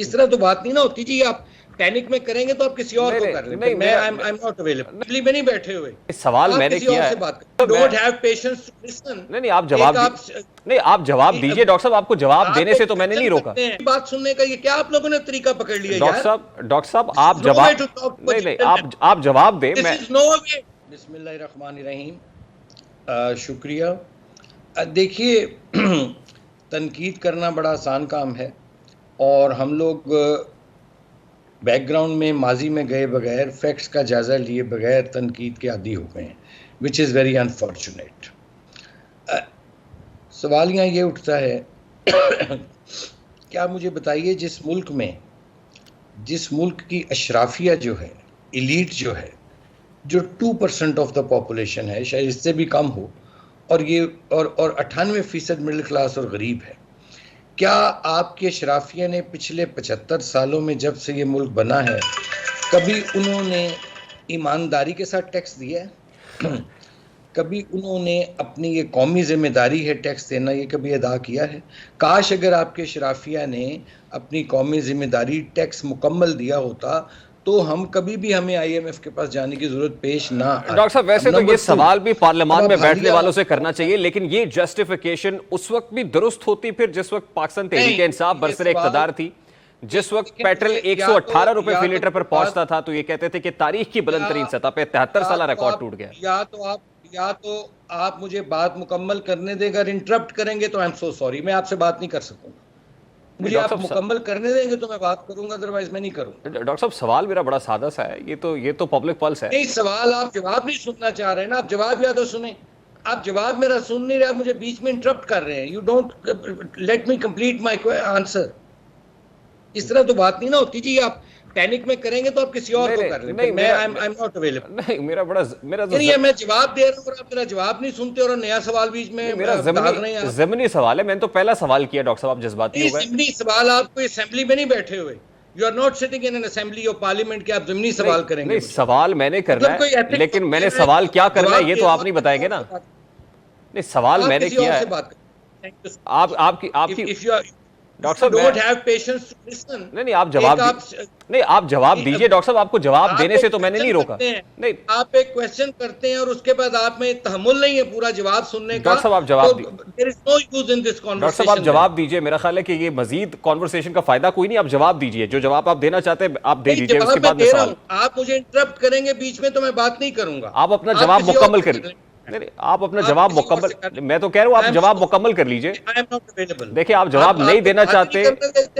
इस तरह तो बात नहीं ना होती जी। आप पैनिक में करेंगे तो आप किसी और को कर लेंगे। मैं I am not available, Delhi में नहीं बैठे हुए। सवाल मैंने किया है। Don't have patience to listen. नहीं, आप जवाब नहीं, आप जवाब दीजिए डॉक्टर साहब। आपको जवाब देने से तो मैंने नहीं रोका। बात सुनने का ये क्या आप लोगों ने तरीका पकड़ लिया? डॉक्टर साहब आप जवाब नहीं, आप जवाब दें। बिस्मिल्लाहिर्रहमानिर्रहीम। शुक्रिया। देखिए, तनकीद करना बड़ा आसान काम है और हम लोग बैकग्राउंड में माजी में गए बगैर, फैक्ट्स का जायज़ा लिए बगैर तनकीद के आदी हो गए हैं, विच इज़ वेरी अनफॉर्चुनेट। सवाल यहाँ ये उठता है क्या मुझे बताइए, जिस मुल्क की अशराफिया जो है, एलीट जो है, जो 2% ऑफ द पॉपुलेशन है, शायद इससे भी कम हो, और ये और 98% मिडिल क्लास और गरीब है, क्या आपके अशराफिया ने पिछले 75 सालों में जब से ये मुल्क बना है कभी उन्होंने ईमानदारी के साथ टैक्स दिया है? कभी उन्होंने अपनी ये कौमी जिम्मेदारी है टैक्स देना, ये कभी अदा किया है? काश अगर आपके अशराफिया ने अपनी कौमी जिम्मेदारी टैक्स मुकम्मल दिया होता तो हम कभी भी हमें IMF के पास जाने की जरूरत पेश ना। डॉक्टर साहब, वैसे तो ये सवाल भी पार्लियामान में बैठने वालों से करना चाहिए, लेकिन ये जस्टिफिकेशन उस वक्त भी दुरुस्त होती फिर जिस वक्त पाकिस्तान तहरीक इंसाफ बरसर इक़्तिदार थी, जिस वक्त पेट्रोल 118 रुपए फी लीटर पर पहुंचता था, तो ये कहते थे कि तारीख की बुलंद तरीन सतह पे 73 साल रिकॉर्ड टूट गया। या तो आप मुझे बात मुकम्मल करने देगा, अगर इंटरप्ट करेंगे तो आई एम सो सॉरी, मैं आपसे बात नहीं कर सकूंगा। मुझे आप मुकम्मल करने देंगे तो मैं बात करूंगा, अदरवाइज मैं नहीं करूंगा। डॉक्टर साहब, सवाल मेरा बड़ा सादा सा है। ये तो पब्लिक पल्स है। नहीं, सवाल आप जवाब नहीं सुनना चाह रहे हैं ना। आप जवाब या तो सुने। आप जवाब मेरा सुन नहीं रहे, आप मुझे बीच में इंटरप्ट कर रहे हैं। You don't let me complete my answer. इस तरह तो बात नहीं ना होती जी। आप पैनिक में करेंगे तो आप किसी और को कर लेंगे। मैं आई एम नॉट अवेलेबल। नहीं, मैं जवाब दे रहा हूं और आप मेरा जवाब नहीं सुनते और नया सवाल बीच में मेरा ज़मीनी सवाल है। मैंने तो पहला सवाल किया डॉक्टर साहब, आप जज्बाती हो गए। ज़मीनी सवाल आप कोई असेंबली में नहीं बैठे हुए। You are not sitting in an assembly of parliament के आप ज़मीनी सवाल करेंगे। नहीं, सवाल मैंने करना है, लेकिन मैंने सवाल क्या करना है ये तो आप नहीं बताएंगे ना। नहीं, सवाल मैंने किया है। आपकी डॉक्टर साहब, don't have patience to listen. नहीं, आप जवाब दीजिए डॉक्टर साहब। आपको जवाब देने से तो मैंने नहीं रोका। नहीं, आप एक क्वेश्चन करते हैं और उसके बाद आप में तहम्मुल नहीं है पूरा जवाब सुनने का। डॉक्टर साहब, आप जवाब there is no use in this conversation. Doctor साहब, आप जवाब दीजिए। मेरा ख्याल है कि ये मजीद कॉन्वर्सेशन का फायदा कोई नहीं। आप जवाब दीजिए, जो जवाब आप देना चाहते हैं आप दे दीजिए। उसके बाद में सवाल आप मुझे इंटरप्ट करेंगे बीच में तो मैं बात नहीं करूंगा। आप अपना जवाब मुकम्मल करिए। नहीं, आप अपना जवाब मुकम्मल, मैं तो कह रहा हूँ आप जवाब मुकम्मल कर लीजिए। देखिए, आप जवाब नहीं देना चाहते।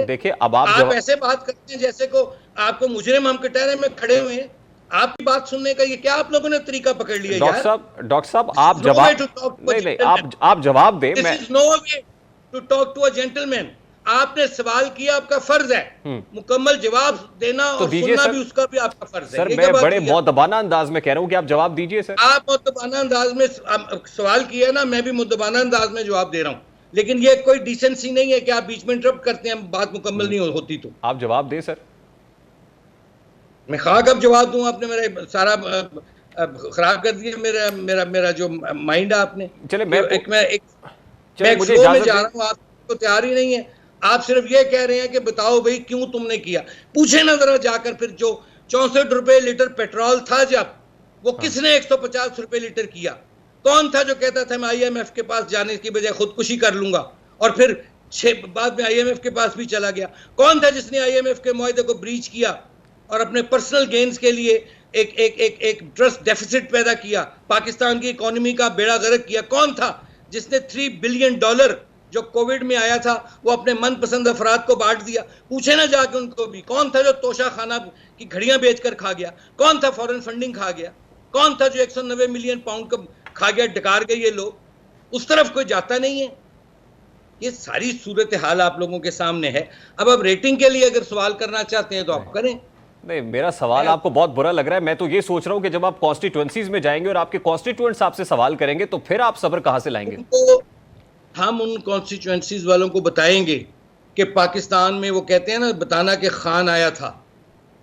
देखिए, अब आप ऐसे बात करते हैं जैसे को आपको मुजरिम हम कटहरे में खड़े हुए हैं। आपकी बात सुनने का ये क्या आप लोगों ने तरीका पकड़ लिया? डॉक्टर साहब आप जवाब नहीं, आप जवाब दें। मैं no way to talk to a gentleman. आपने सवाल किया, आपका फर्ज है मुकम्मल जवाब देना और सुनना भी उसका भी आपका फर्ज है। सर, मैं बड़े मुद्दबाना अंदाज में कह रहा हूं कि आप जवाब दीजिए। सर, आप मुद्दबाना अंदाज में सवाल किया ना, मैं भी मुद्दबाना अंदाज में जवाब दे रहा हूं, लेकिन ये कोई डिसेंसी नहीं है कि आप बीच में इंटरप्ट करते हैं, बात मुकम्मल नहीं होती तो। आप जवाब दें सर। मैं खाक अब जवाब दूं? आपने मेरा सारा खराब कर दिया, मेरा जो माइंड है आपने। चले, मैं फ्लो में जा रहा हूं, आपको तैयार ही नहीं है। आप सिर्फ ये कह रहे हैं कि बताओ भाई क्यों तुमने किया। पूछे ना जरा जाकर फिर, जो 64 रुपए लीटर पेट्रोल था जब, वो किसने 150 रुपए लीटर किया? कौन था जो कहता था मैं IMF के पास जाने की बजाय खुदकुशी कर लूंगा, और फिर बाद में IMF के पास भी चला गया? कौन था जिसने IMF के मुआहदे को ब्रीच किया और अपने पर्सनल गेन्स के लिए एक ट्रस्ट डेफिसिट पैदा किया, पाकिस्तान की इकोनॉमी का बेड़ा गर्क किया? कौन था जिसने $3 बिलियन जो कोविड में आया था वो अपने मनपसंद अफराद को बांट दिया? पूछे ना जाके उनको भी। कौन था जो तोशा खाना की घड़ियां बेचकर खा गया? कौन था फॉरेन फंडिंग खा गया? कौन था जो 190 मिलियन पाउंड का खा गया, डकार गए ये लोग? उस तरफ कोई जाता नहीं है। ये सारी सूरत हाल आप लोगों के सामने है। अब आप रेटिंग के लिए अगर सवाल करना चाहते हैं तो आप करें। नहीं, मेरा सवाल आपको बहुत बुरा लग रहा है। मैं तो ये सोच रहा हूं कि जब आप कॉन्स्टिट्यूएंसीज में जाएंगे और आपके कॉन्स्टिट्यूएंट्स आपसे सवाल करेंगे तो फिर आप सब्र कहां से लाएंगे? हम उन कॉन्स्टिट्यूएंसीज वालों को बताएंगे कि पाकिस्तान में वो कहते हैं ना, बताना कि खान आया था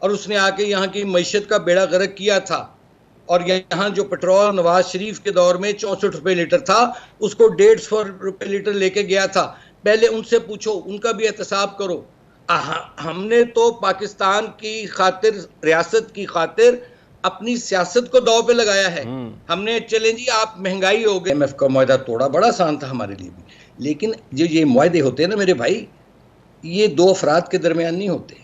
और उसने आके यहाँ की मईशत का बेड़ा गर्क किया था, और यहाँ जो पेट्रोल नवाज शरीफ के दौर में 64 रुपए लीटर था उसको 150 रुपए लीटर लेके गया था। पहले उनसे पूछो, उनका भी एहतसाब करो। हमने तो पाकिस्तान की खातिर, रियासत की खातिर अपनी सियासत को दाव पे लगाया है। हमने चले जी आप महंगाई हो गई, IMF का मुआहदा तोड़ा, बड़ा आसान था हमारे लिए भी, लेकिन जो ये मुआहदे होते हैं ना मेरे भाई, ये दो अफराद के दरमियान नहीं होते,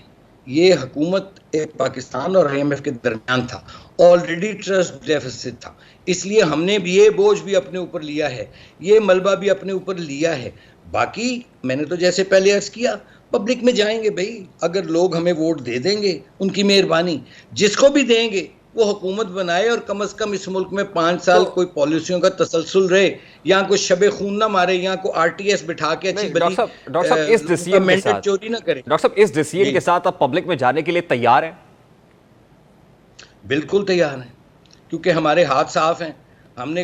ये हुकूमत पाकिस्तान और IMF के दरमियान था। ऑलरेडी ट्रस्ट डेफिसिट था, इसलिए हमने भी ये बोझ भी अपने ऊपर लिया है, ये मलबा भी अपने ऊपर लिया है। बाकी मैंने तो जैसे पहले अर्ज किया, पब्लिक में जाएंगे भाई, अगर लोग हमें वोट दे देंगे उनकी मेहरबानी, जिसको भी देंगे वो हुकूमत बनाए और कम से कम इस मुल्क में 5 साल कोई पॉलिसियों का तसलसल रहे, यहाँ कोई शबे खून ना मारे, यहाँ को RTS बिठा के अच्छी बड़ी डॉक्टर साहब इस डिसीजन के साथ चोरी ना करे। डॉक्टर साहब इस डिसीजन के साथ आप पब्लिक में जाने के लिए तैयार हैं? बिल्कुल तैयार हैं, क्योंकि हमारे हाथ साफ हैं। हमने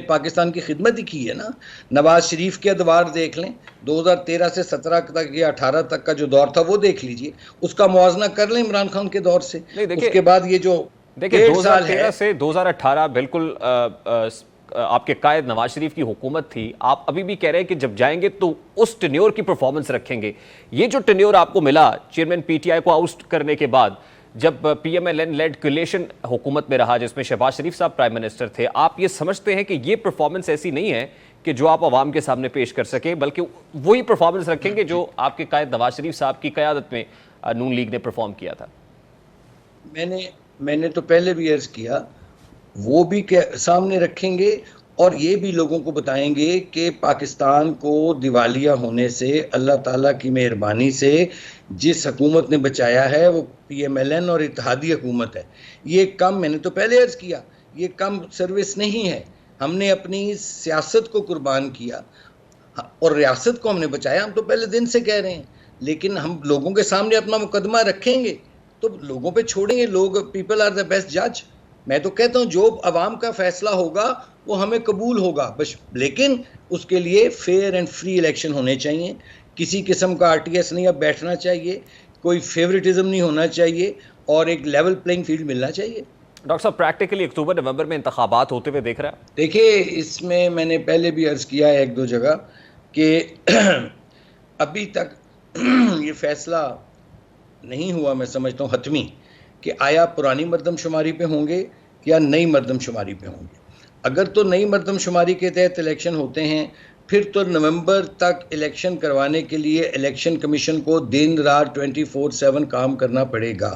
पाकिस्तान की खिदमत ही की है ना। नवाज शरीफ के अदवार देख लें, 2013 से 17 तक या 18 तक का जो दौर था वो देख लीजिए, उसका मुआवजा कर लें इमरान खान के दौर से। उसके बाद ये जो देखिए 2013 से 2018 बिल्कुल आपके कायद नवाज शरीफ की हुकूमत थी। आप अभी भी कह रहे हैं कि जब जाएंगे तो उस टेन्योर की परफॉर्मेंस रखेंगे। ये जो टेन्योर आपको मिला चेयरमैन PTI को आउस्ट करने के बाद, जब PMLN लेड कोलिशन हुकूमत में रहा जिसमें शहबाज शरीफ साहब प्राइम मिनिस्टर थे, आप ये समझते हैं कि ये परफॉर्मेंस ऐसी नहीं है कि जो आप आवाम के सामने पेश कर सके, बल्कि वही परफॉर्मेंस रखेंगे जो आपके कायद नवाज शरीफ साहब की क़यादत में नून लीग ने परफॉर्म किया था? मैंने तो पहले भी अर्ज किया, वो भी सामने रखेंगे और ये भी लोगों को बताएंगे कि पाकिस्तान को दिवालिया होने से अल्लाह ताला की मेहरबानी से जिस हुकूमत ने बचाया है वो PMLN और इत्तेहादी हुकूमत है। ये कम, मैंने तो पहले अर्ज किया, ये कम सर्विस नहीं है। हमने अपनी सियासत को कुर्बान किया और रियासत को हमने बचाया। हम तो पहले दिन से कह रहे हैं, लेकिन हम लोगों के सामने अपना मुकदमा रखेंगे तो लोगों पे छोड़ेंगे। लोग, पीपल आर द बेस्ट जज। मैं तो कहता हूँ जो अवाम का फैसला होगा वो हमें कबूल होगा बस, लेकिन उसके लिए फेयर एंड फ्री इलेक्शन होने चाहिए। किसी किस्म का RTS नहीं अब बैठना चाहिए, कोई फेवरेटिज्म नहीं होना चाहिए और एक लेवल प्लेइंग फील्ड मिलना चाहिए। डॉक्टर साहब प्रैक्टिकली अक्टूबर नवंबर में इंतखाबात होते हुए देख रहा है? देखिए, इसमें मैंने पहले भी अर्ज किया है एक दो जगह कि अभी तक ये फैसला नहीं हुआ, मैं समझता हूँ हतमी, कि आया पुरानी मरदमशुमारी पे होंगे या नई मरदमशुमारी पे होंगे। अगर तो नई मरदमशुमारी के तहत इलेक्शन होते हैं फिर तो नवंबर तक इलेक्शन करवाने के लिए इलेक्शन कमीशन को दिन रात 24/7 काम करना पड़ेगा।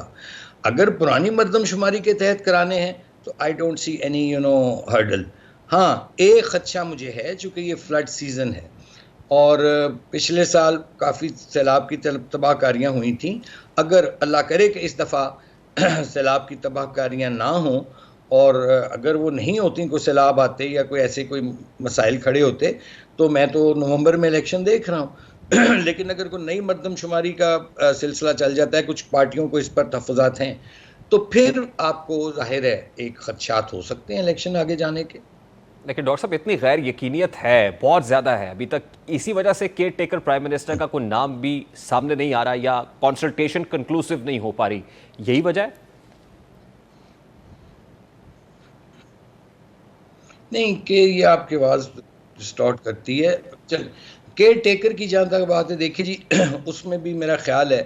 अगर पुरानी मरदमशुमारी के तहत कराने हैं तो I don't see any hurdle. हाँ, एक खदशा मुझे है, चूँकि ये फ्लड सीज़न है और पिछले साल काफ़ी सैलाब की तबाहकारियाँ हुई थी। अगर अल्लाह करे कि इस दफ़ा सैलाब की तबाहकारियाँ ना हों और अगर वो नहीं होती, कोई सैलाब आते या कोई ऐसे कोई मसाइल खड़े होते, तो मैं तो नवंबर में इलेक्शन देख रहा हूँ। लेकिन अगर कोई नई मरदमशुमारी का सिलसिला चल जाता है, कुछ पार्टियों को इस पर तहफ़्फ़ुज़ात हैं, तो फिर आपको ज़ाहिर है एक खदशात हो सकते हैं इलेक्शन आगे जाने के। लेकिन डॉक्टर साहब इतनी गैर यकीनियत है, बहुत ज़्यादा है अभी तक, इसी वजह से केयर टेकर प्राइम मिनिस्टर का कोई नाम भी सामने नहीं आ रहा या कंसल्टेशन कंक्लूसिव नहीं हो पा रही, यही वजह है? नहीं, कि ये आपकी आवाज़ डिस्टॉर्ट करती है। चल, केयर टेकर की जहाँ तक बात है, देखिए जी उसमें भी मेरा ख्याल है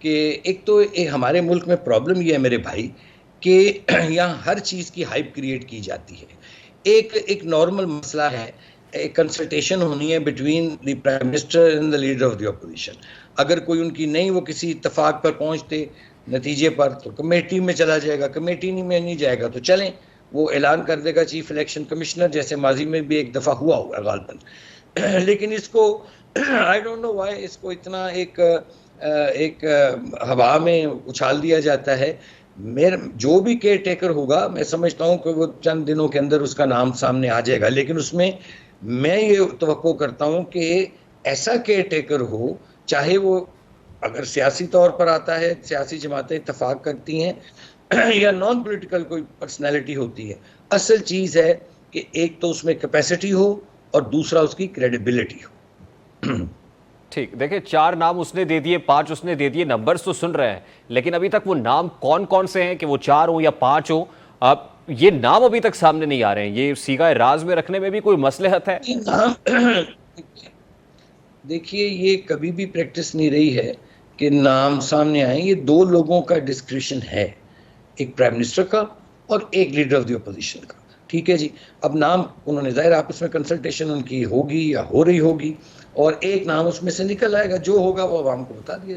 कि एक तो हमारे मुल्क में प्रॉब्लम ये है मेरे भाई कि यहाँ हर चीज़ की हाइप क्रिएट की जाती है। एक नॉर्मल मसला है, एक कंसल्टेशन होनी है between the prime minister and the leader of the opposition. अगर कोई उनकी नहीं, वो किसी इत्तफाक पर पहुँचते नतीजे पर, तो कमेटी में चला जाएगा, कमेटी में नहीं जाएगा तो चलें, वो ऐलान कर देगा चीफ इलेक्शन कमिश्नर, जैसे माजी में भी एक दफ़ा हुआ होगा गालबन। लेकिन इसको आई डोंट नो व्हाई इसको इतना एक हवा में उछाल दिया जाता है। जो भी केयर टेकर होगा, मैं समझता हूँ कि वो चंद दिनों के अंदर उसका नाम सामने आ जाएगा, लेकिन उसमें मैं ये तवक्को करता हूँ कि ऐसा केयर टेकर हो, चाहे वो अगर सियासी तौर पर आता है, सियासी जमातें इत्तफाक करती हैं या नॉन पॉलिटिकल कोई पर्सनैलिटी होती है, असल चीज़ है कि एक तो उसमें कैपेसिटी हो और दूसरा उसकी क्रेडिबिलिटी हो। ठीक, देखिए 4 नाम उसने दे दिए, 5 उसने दे दिए, नंबर्स तो सुन रहे हैं, लेकिन अभी तक वो नाम कौन कौन से हैं कि वो 4 हो या 5 हो, अब ये नाम अभी तक सामने नहीं आ रहे हैं। ये सीगा राज में रखने में भी कोई मसलहत है? देखिए, ये कभी भी प्रैक्टिस नहीं रही है के नाम सामने आए, ये 2 लोगों का डिस्क्रिशन है, एक प्राइम मिनिस्टर का और एक लीडर ऑफ द अपोजिशन का। ठीक है जी, अब नाम उन्होंने जाहिर आपस में कंसल्टेशन उनकी होगी या हो रही होगी, और एक नाम उसमें से निकल आएगा, जो होगा वो आवाम को बता दिया।